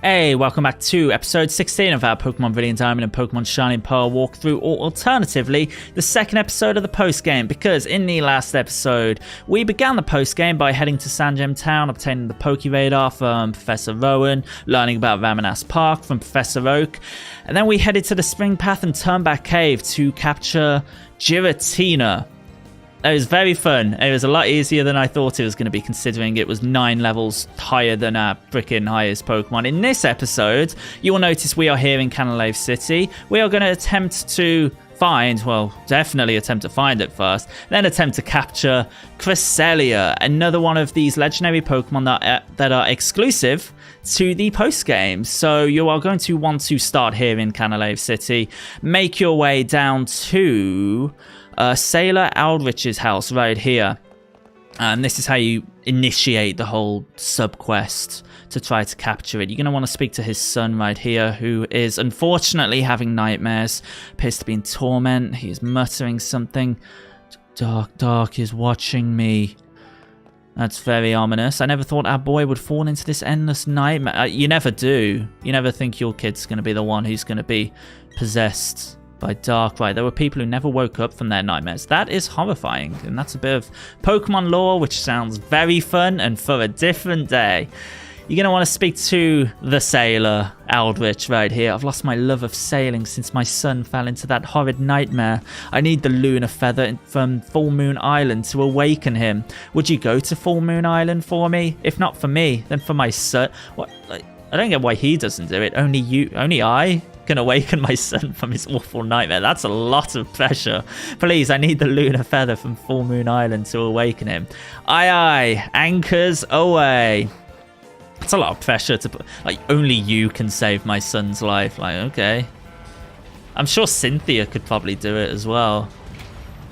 Hey, welcome back to episode 16 of our Pokemon Brilliant Diamond and Pokemon Shining Pearl walkthrough, or alternatively, the second episode of the post-game, because in the last episode, we began the post-game by heading to Sandgem Town, obtaining the Pokeradar from Professor Rowan, learning about Ramanas Park from Professor Oak, and then we headed to the Spring Path and Turnback Cave to capture Giratina. It was very fun. It was a lot easier than I thought it was going to be, considering it was 9 levels higher than our freaking highest Pokemon. In this episode, you will notice we are here in Canalave City. We are going to attempt to find, well, definitely attempt to find it first, then attempt to capture Cresselia, another one of these legendary Pokemon that are exclusive to the post game. So you are going to want to start here in Canalave City, make your way down to Sailor Aldrich's house right here, and this is how you initiate the whole sub-quest to try to capture it. You're going to want to speak to his son right here, who is unfortunately having nightmares, appears to be in torment. He is muttering something. Dark is watching me. That's very ominous. I never thought our boy would fall into this endless nightmare. You never do. You never think your kid's going to be the one who's going to be possessed by Dark. Right, there were people who never woke up from their nightmares. That is horrifying, and that's a bit of Pokemon lore, which sounds very fun and for a different day. You're going to want to speak to the Sailor Aldrich right here. I've lost my love of sailing since my son fell into that horrid nightmare. I need the Lunar Feather from Full Moon Island to awaken him. Would you go to Full Moon Island for me? If not for me, then for my son. What? Like, I don't get why he doesn't do it. Only I can awaken my son from his awful nightmare. That's a lot of pressure. Please, I need the Lunar Feather from Full Moon Island to awaken him. Aye, aye. Anchors away. That's a lot of pressure to put. Like, only you can save my son's life. Like, okay. I'm sure Cynthia could probably do it as well.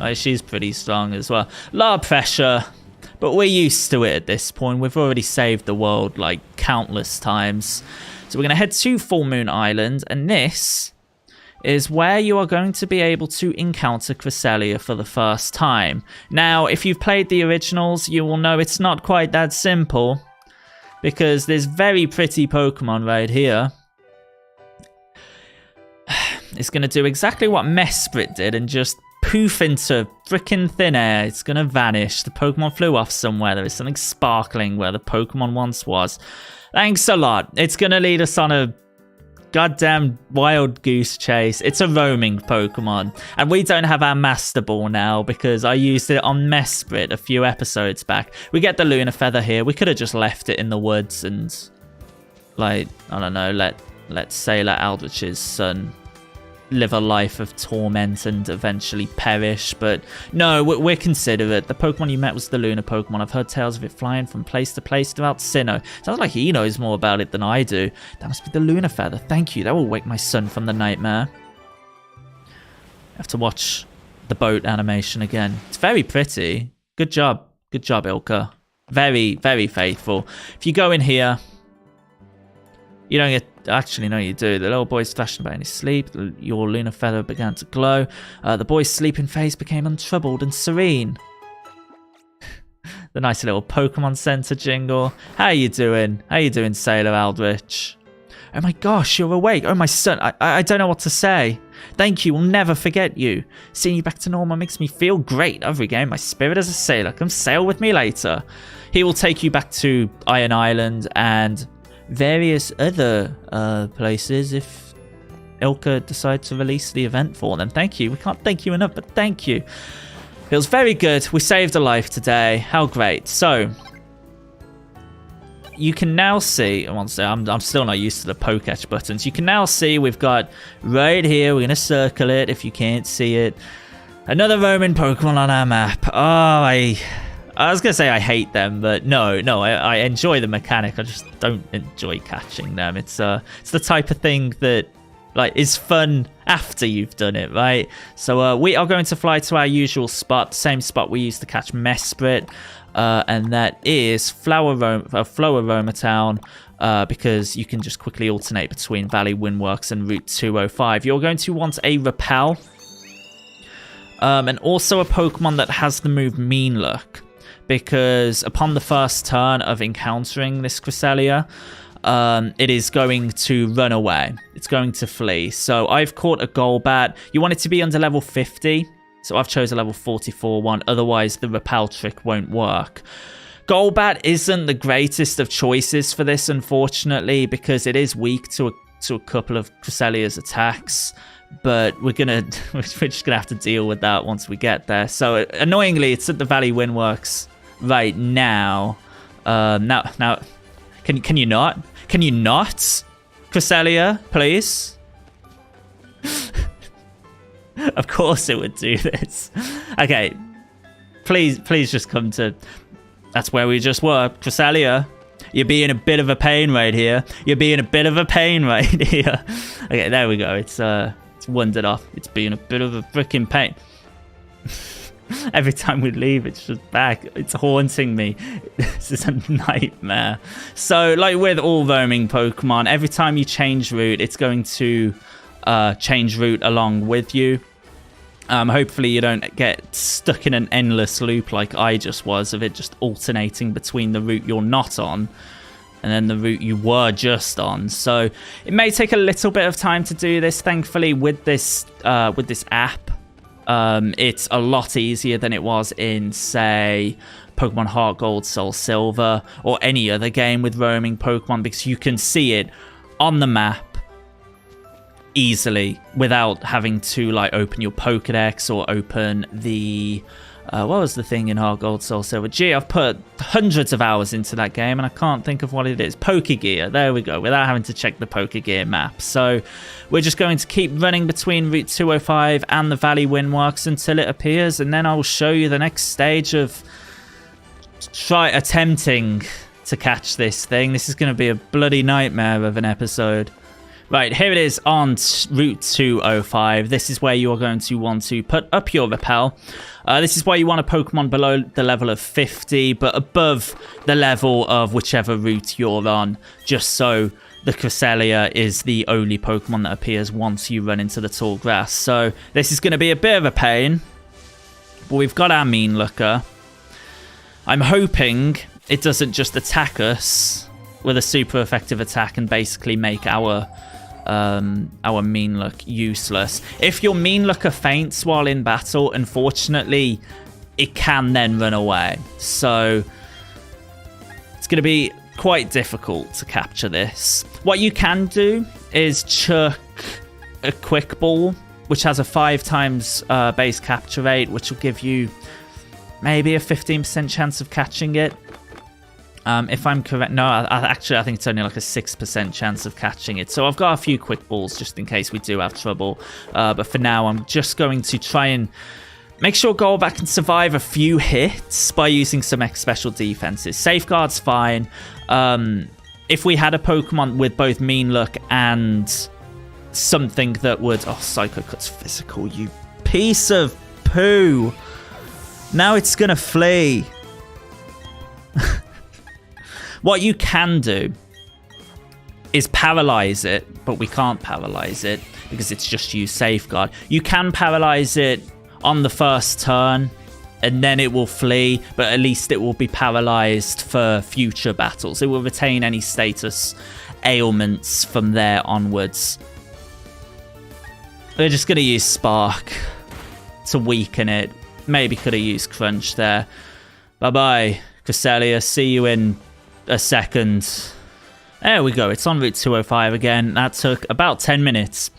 Like, she's pretty strong as well. A lot of pressure. But we're used to it at this point. We've already saved the world, like, countless times. So we're going to head to Full Moon Island, and this is where you are going to be able to encounter Cresselia for the first time. Now, if you've played the originals, you will know it's not quite that simple, because this very pretty Pokemon right here is going to do exactly what Mesprit did and just poof into freaking thin air. It's going to vanish. The Pokemon flew off somewhere. There is something sparkling where the Pokemon once was. Thanks a lot. It's going to lead us on a goddamn wild goose chase. It's a roaming Pokemon. And we don't have our Master Ball now because I used it on Mesprit a few episodes back. We get the Lunar Feather here. We could have just left it in the woods and, like, I don't know, let Sailor Aldrich's son live a life of torment and eventually perish. But no, we're considerate. The Pokemon you met was the Lunar Pokemon. I've heard tales of it flying from place to place throughout Sinnoh. Sounds like he knows more about it than I do. That must be the Lunar Feather. Thank you. That will wake my son from the nightmare. I have to watch the boat animation again. It's very pretty. Good job. Good job, Ilka. Very, very faithful. If you go in here, you don't get... Actually, no, you do. The little boy's flashing about in his sleep. Your Lunar Feather began to glow. The boy's sleeping face became untroubled and serene. The nice little Pokemon Center jingle. How you doing? How you doing, Sailor Aldrich? Oh my gosh, you're awake. Oh, my son. I don't know what to say. Thank you. We'll never forget you. Seeing you back to normal makes me feel great. I've regained my spirit as a sailor. Come sail with me later. He will take you back to Iron Island and various other places if Ilka decides to release the event for them. Thank you. We can't thank you enough, but thank you. Feels very good. We saved a life today. How great. So you can now see, I'm still not used to the Poketch buttons. You can now see we've got right here, we're going to circle it if you can't see it, another Roman Pokemon on our map. Oh, I was going to say I hate them, but no, I enjoy the mechanic. I just don't enjoy catching them. It's the type of thing that, like, is fun after you've done it, right? So we are going to fly to our usual spot, the same spot we used to catch Mesprit, and that is Floaroma Town, because you can just quickly alternate between Valley Windworks and Route 205. You're going to want a Repel, and also a Pokemon that has the move Mean Look, because upon the first turn of encountering this Cresselia, it is going to run away. It's going to flee. So I've caught a Golbat. You want it to be under level 50. So I've chosen a level 44 one. Otherwise, the repel trick won't work. Golbat isn't the greatest of choices for this, unfortunately, because it is weak to a couple of Cresselia's attacks. But we're just gonna have to deal with that once we get there. So annoyingly, it's at the Valley Windworks right now. Now, can you not? Can you not, Cresselia, please? Of course it would do this. Okay, please just come to. That's where we just were, Cresselia. You're being a bit of a pain right here. You're being a bit of a pain right here. Okay, there we go. It's wandered off. It's being a bit of a freaking pain. Every time we leave, it's just back. It's haunting me. This is a nightmare. So, like with all roaming Pokemon, every time you change route, it's going to change route along with you. Hopefully you don't get stuck in an endless loop like I just was, of it just alternating between the route you're not on and then the route you were just on. So it may take a little bit of time to do this. Thankfully, with this app, it's a lot easier than it was in, say, Pokemon Heart Gold, Soul Silver, or any other game with roaming Pokemon, because you can see it on the map easily without having to like open your Pokedex or open the what was the thing in Heart Gold, Soul Silver? Gee, I've put hundreds of hours into that game and I can't think of what it is. Pokegear, there we go, without having to check the Pokegear map. So we're just going to keep running between Route 205 and the Valley Windworks until it appears, and then I'll show you the next stage of attempting to catch this thing. This is going to be a bloody nightmare of an episode. Right, here it is on Route 205. This is where you are going to want to put up your repel. This is why you want a Pokemon below the level of 50, but above the level of whichever route you're on, just so the Cresselia is the only Pokemon that appears once you run into the tall grass. So this is going to be a bit of a pain, but we've got our Mean Looker. I'm hoping it doesn't just attack us with a super effective attack and basically make our Mean Look useless. If your Mean Looker faints while in battle, unfortunately, it can then run away. So it's going to be quite difficult to capture this. What you can do is chuck a Quick Ball, which has a 5 times base capture rate, which will give you maybe a 15% chance of catching it. If I'm correct, no, actually I think it's only like a 6% chance of catching it. So I've got a few Quick Balls just in case we do have trouble. But for now, I'm just going to try and make sure Golbat can survive a few hits by using some special defenses. Safeguard's fine. If we had a Pokemon with both Mean Look and something that would... Oh, Psycho Cut's physical, you piece of poo. Now it's going to flee. What you can do is paralyze it, but we can't paralyze it because it's just used Safeguard. You can paralyze it on the first turn and then it will flee, but at least it will be paralyzed for future battles. It will retain any status ailments from there onwards. We're just going to use Spark to weaken it. Maybe could have used Crunch there. Bye-bye, Cresselia. See you in a second. There we go. It's on Route 205 again. That took about 10 minutes.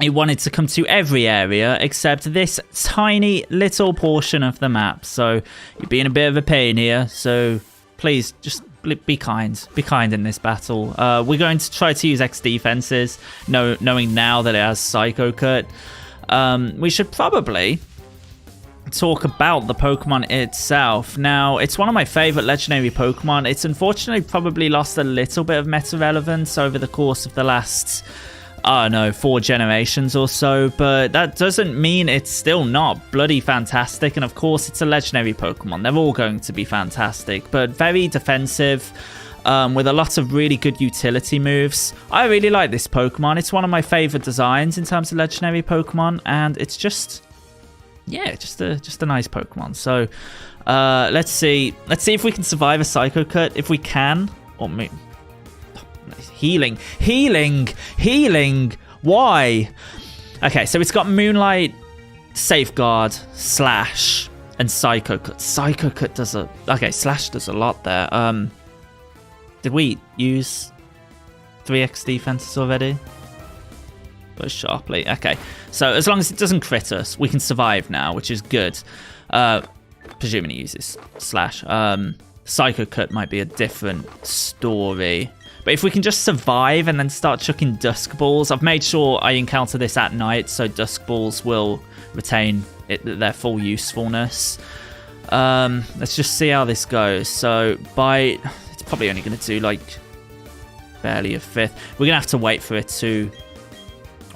It wanted to come to every area except this tiny little portion of the map. So you're being a bit of a pain here. So please just be kind. Be kind in this battle. We're going to try to use X defenses, knowing now that it has Psycho Cut. We should probably talk about the Pokemon itself. Now, it's one of my favorite legendary Pokemon. It's unfortunately probably lost a little bit of meta relevance over the course of the last, I don't know, 4 generations or so, but that doesn't mean it's still not bloody fantastic. And of course, it's a legendary Pokemon. They're all going to be fantastic, but very defensive, with a lot of really good utility moves. I really like this Pokemon. It's one of my favorite designs in terms of legendary Pokemon, and it's just... yeah, just a nice Pokemon. So let's see if we can survive a Psycho Cut. If we can, or Healing. Healing. Healing. Why? Okay, so it's got Moonlight, Safeguard, Slash, and Psycho Cut. Psycho Cut does a... Okay, Slash does a lot there. Did we use 3x defenses already? But sharply. Okay, so as long as it doesn't crit us, we can survive now, which is good. Presuming it uses Slash. Psycho Cut might be a different story. But if we can just survive and then start chucking Dusk Balls, I've made sure I encounter this at night, so Dusk Balls will retain their full usefulness. Let's just see how this goes. So Bite, it's probably only going to do like barely a fifth. We're going to have to wait for it to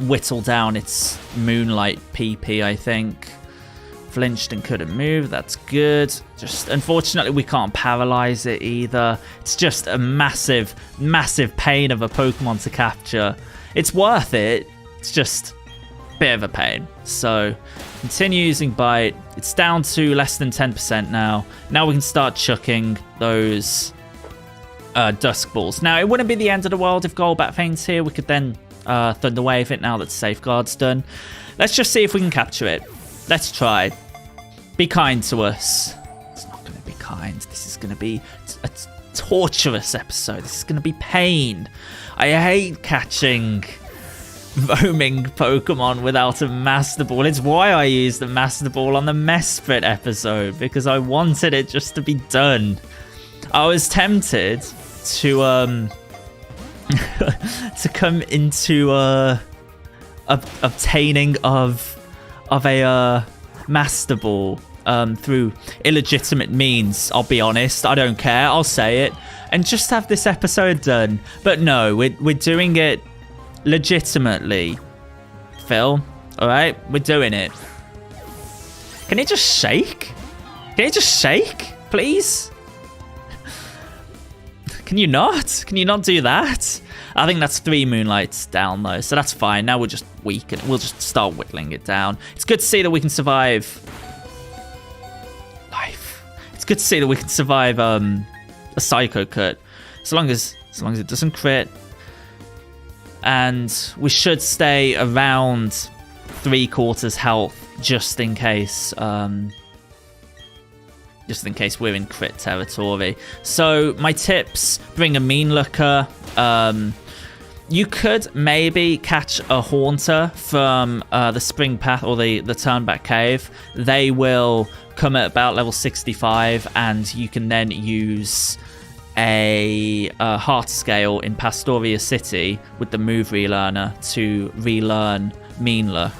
whittle down its Moonlight PP, I think. Flinched and couldn't move. That's good. Just unfortunately we can't paralyze it either. It's just a massive pain of a Pokemon to capture. It's worth it. It's just a bit of a pain. So continue using Bite. It's down to less than 10% now. Now we can start chucking those Dusk Balls. Now it wouldn't be the end of the world if Golbat faints here. We could then Thunder Wave it now that Safeguard's done. Let's just see if we can capture it. Let's try. Be kind to us. It's not going to be kind. This is going to be a torturous episode. This is going to be pain. I hate catching roaming Pokemon without a Master Ball. It's why I used the Master Ball on the Mesprit episode, because I wanted it just to be done. I was tempted to to come into obtaining of a Master Ball through illegitimate means. I'll be honest, I don't care, I'll say it, and just have this episode done. But no, we're doing it legitimately, Phil. Alright, we're doing it. Can it just shake? Can it just shake, please? Can you not? Can you not do that? I think that's 3 Moonlights down though, so that's fine. Now we'll just weaken it. We'll just start whittling it down. It's good to see that we can survive life. It's good to see that we can survive a Psycho Cut, so long as it doesn't crit. And we should stay around 3/4 health just in case. Just in case we're in crit territory. So my tips: bring a Mean Looker. You could maybe catch a Haunter from the Spring Path or the Turnback Cave. They will come at about level 65, and you can then use a Heart Scale in Pastoria City with the Move Relearner to relearn Mean Look.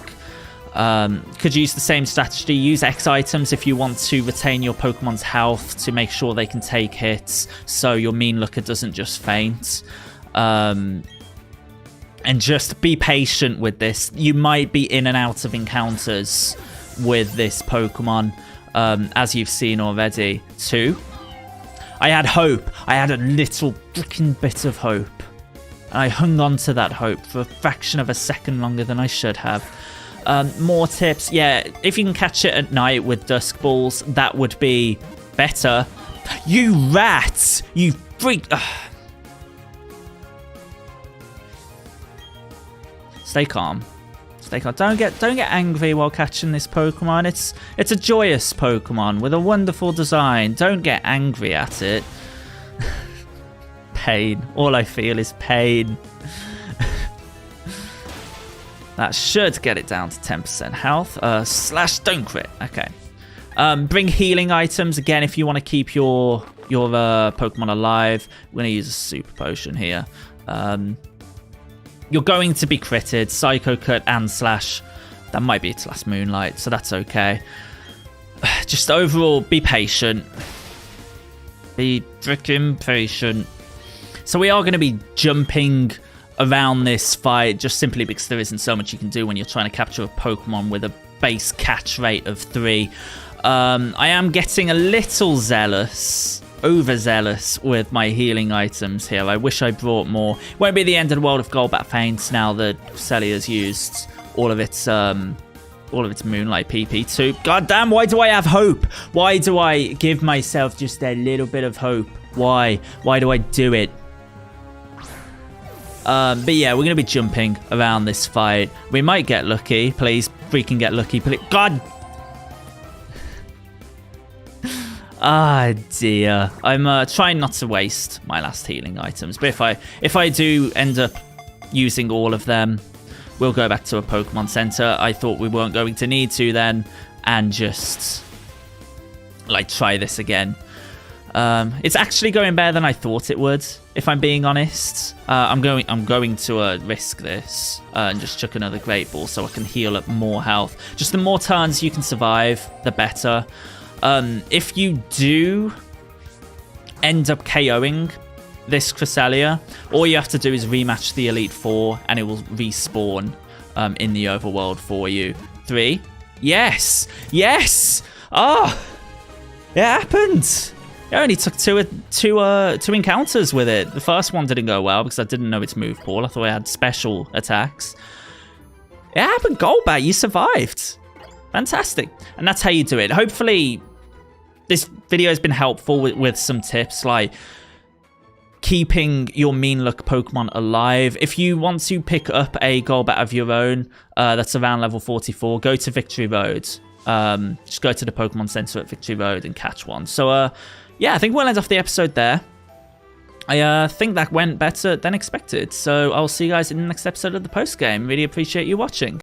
Could use the same strategy. Use X items if you want to retain your Pokemon's health to make sure they can take hits, so your Mean Looker doesn't just faint. And just be patient with this. You might be in and out of encounters with this Pokemon, as you've seen already too. I had hope. I had a little freaking bit of hope, and I hung on to that hope for a fraction of a second longer than I should have. More tips. Yeah, if you can catch it at night with Dusk Balls, that would be better. You rats! You freak... Stay calm. Stay calm. Don't get angry while catching this Pokemon. It's a joyous Pokemon with a wonderful design. Don't get angry at it. Pain. All I feel is pain. That should get it down to 10% health. Slash don't crit. Okay. Bring healing items again if you want to keep your Pokemon alive. We're gonna use a Super Potion here. You're going to be critted. Psycho Cut and Slash. That might be its last Moonlight, so that's okay. Just overall, be patient. Be freaking patient. So we are going to be jumping around this fight just simply because there isn't so much you can do when you're trying to capture a Pokemon with a base catch rate of 3. I am getting a little zealous. Overzealous with my healing items here. I wish I brought more. Won't be the end of the world if Golbat faints now that Cresselia's used all of its Moonlight PP too. God damn, why do I have hope? Why do I give myself just a little bit of hope? Why do I do it? But yeah, we're going to be jumping around this fight. We might get lucky. Please freaking get lucky. Please. God. Ah, dear. I'm trying not to waste my last healing items. But if I do end up using all of them, we'll go back to a Pokemon Center. I thought we weren't going to need to then, and just like try this again. It's actually going better than I thought it would, if I'm being honest. I'm going to risk this and just chuck another Great Ball so I can heal up more health. Just the more turns you can survive, the better. If you do end up KOing this Cresselia, all you have to do is rematch the Elite Four and it will respawn in the overworld for you. 3. Yes! Yes! Oh! It happened! It only took two encounters with it. The first one didn't go well because I didn't know its move pool. I thought it had special attacks. It happened, Golbat. You survived. Fantastic. And that's how you do it. Hopefully, this video has been helpful with some tips like keeping your mean luck Pokemon alive. If you want to pick up a Golbat of your own that's around level 44, go to Victory Road. Just go to the Pokemon Center at Victory Road and catch one. So, yeah, I think we'll end off the episode there. I think that went better than expected. So I'll see you guys in the next episode of the post game. Really appreciate you watching.